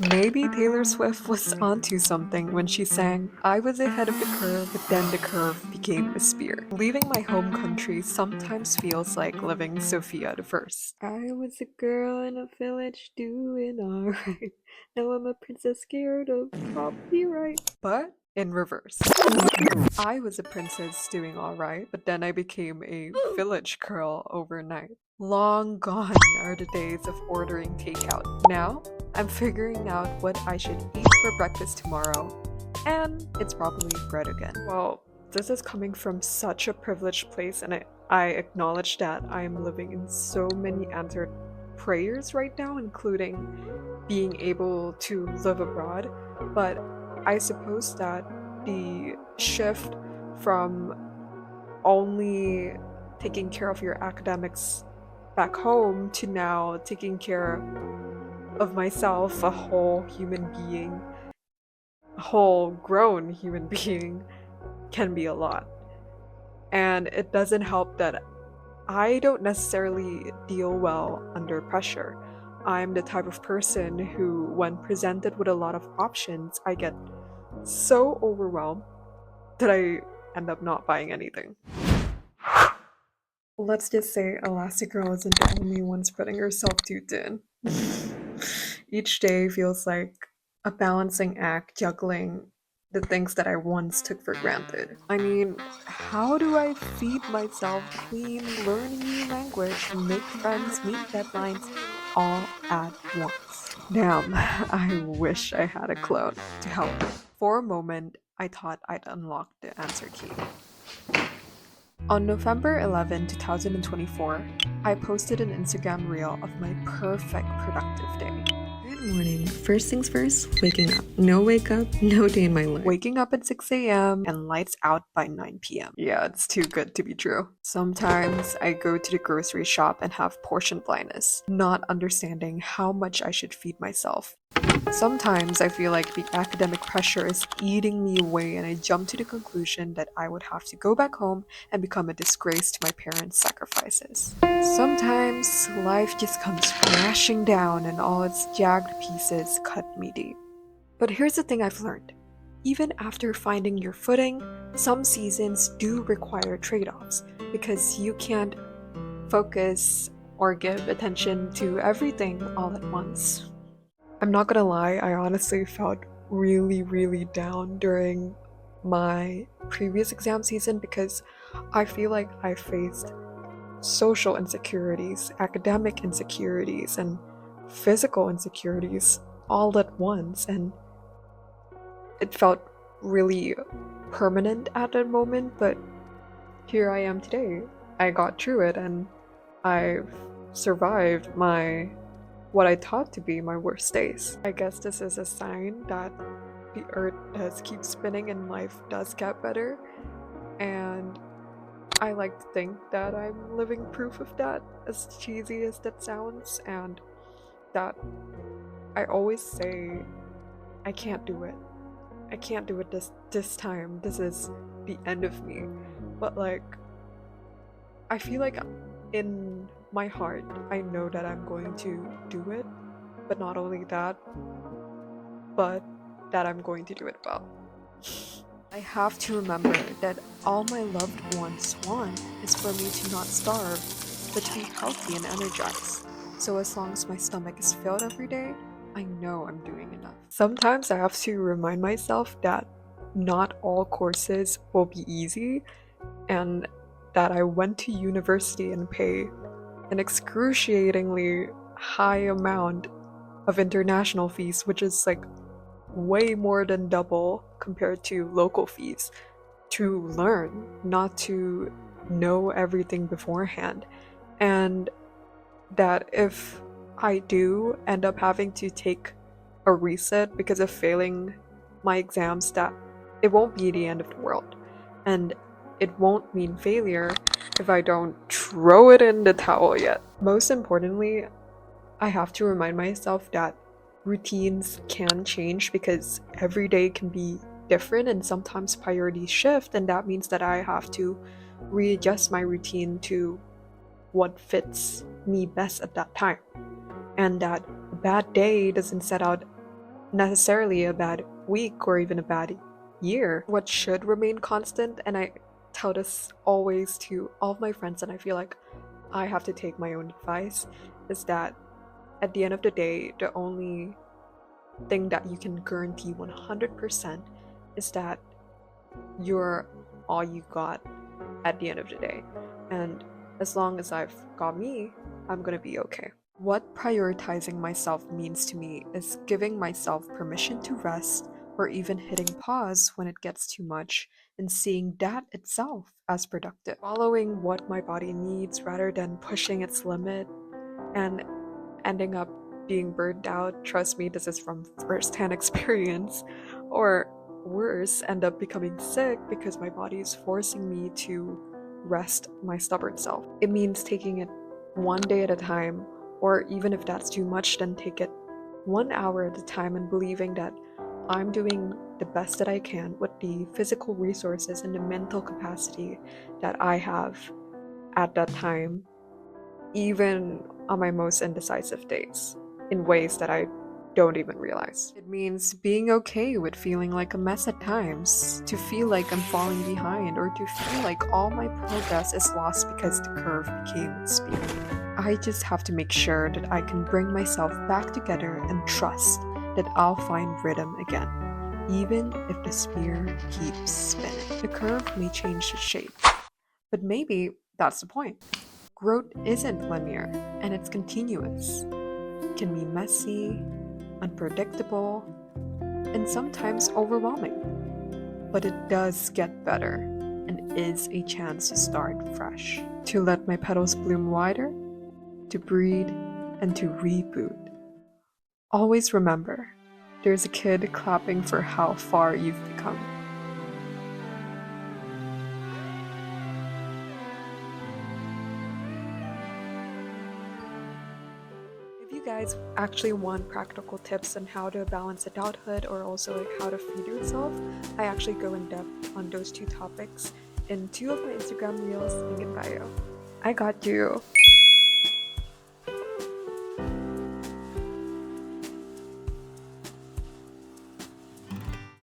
Maybe Taylor Swift was onto something when she sang, I was ahead of the curve, but then the curve became a spear. Leaving my home country sometimes feels like living Sophia the First. I was a girl in a village doing alright. Now I'm a princess scared of copyright. But in reverse. I was a princess doing alright, but then I became a village girl overnight. Long gone are the days of ordering takeout. Now, I'm figuring out what I should eat for breakfast tomorrow, and it's probably bread again. Well, this is coming from such a privileged place, and I acknowledge that I am living in so many answered prayers right now, including being able to live abroad. But I suppose that the shift from only taking care of your academics back home to now taking care of myself, a whole human being, a whole grown human being, can be a lot. And it doesn't help that I don't necessarily deal well under pressure. I'm the type of person who, when presented with a lot of options, I get so overwhelmed that I end up not buying anything. Let's just say Elastigirl isn't the only one spreading herself too thin. Each day feels like a balancing act juggling the things that I once took for granted. I mean, how do I feed myself, clean, learn a new language, make friends, meet deadlines, all at once? Damn, I wish I had a clone to help me. For a moment, I thought I'd unlocked the answer key. On November 11, 2024, I posted an Instagram reel of my perfect productive day. Good morning. First things first, waking up. No wake up, no day in my life. Waking up at 6 a.m. and lights out by 9 p.m. Yeah, it's too good to be true. Sometimes I go to the grocery shop and have portion blindness, not understanding how much I should feed myself. Sometimes I feel like the academic pressure is eating me away, and I jump to the conclusion that I would have to go back home and become a disgrace to my parents' sacrifices. Sometimes life just comes crashing down and all its jagged pieces cut me deep. But here's the thing I've learned. Even after finding your footing, some seasons do require trade-offs because you can't focus or give attention to everything all at once. I'm not gonna lie, I honestly felt really down during my previous exam season because I feel like I faced social insecurities, academic insecurities, and physical insecurities all at once, and it felt really permanent at that moment, but here I am today. I got through it and I've survived what I thought to be my worst days. I guess this is a sign that the earth does keep spinning and life does get better, and I like to think that I'm living proof of that, as cheesy as that sounds, and that I always say, I can't do it. I can't do it this time. This is the end of me. But like, I feel like in my heart, I know that I'm going to do it. But not only that, but that I'm going to do it well. I have to remember that all my loved ones want is for me to not starve, but to be healthy and energized. So as long as my stomach is filled every day, I know I'm doing enough. Sometimes I have to remind myself that not all courses will be easy, and that I went to university and pay an excruciatingly high amount of international fees, which is like way more than double compared to local fees, to learn, not to know everything beforehand. And that if I do end up having to take a reset because of failing my exams, that it won't be the end of the world. And it won't mean failure if I don't throw it in the towel yet. Most importantly, I have to remind myself that routines can change because every day can be different and sometimes priorities shift, and that means that I have to readjust my routine to what fits me best at that time. And that a bad day doesn't set out necessarily a bad week or even a bad year. What should remain constant, and I tell this always to all of my friends, and I feel like I have to take my own advice, is that at the end of the day, the only thing that you can guarantee 100% is that you're all you got at the end of the day. And as long as I've got me, I'm gonna be okay. What prioritizing myself means to me is giving myself permission to rest or even hitting pause when it gets too much and seeing that itself as productive. Following what my body needs rather than pushing its limit and ending up being burned out. Trust me, this is from first-hand experience. Or worse, end up becoming sick because my body is forcing me to rest my stubborn self. It means taking it one day at a time, or even if that's too much, then take it 1 hour at a time and believing that I'm doing the best that I can with the physical resources and the mental capacity that I have at that time, even on my most indecisive days, in ways that I don't even realize. It means being okay with feeling like a mess at times, to feel like I'm falling behind, or to feel like all my progress is lost because the curve became speedy. I just have to make sure that I can bring myself back together and trust that I'll find rhythm again, even if the spear keeps spinning. The curve may change its shape, but maybe that's the point. Growth isn't linear, and it's continuous. It can be messy, unpredictable, and sometimes overwhelming. But it does get better and is a chance to start fresh. To let my petals bloom wider, to breed, and to reboot. Always remember, there's a kid clapping for how far you've become. If you guys actually want practical tips on how to balance adulthood or also like how to feed yourself, I actually go in depth on those two topics in 2 of my Instagram reels, link in bio. I got you.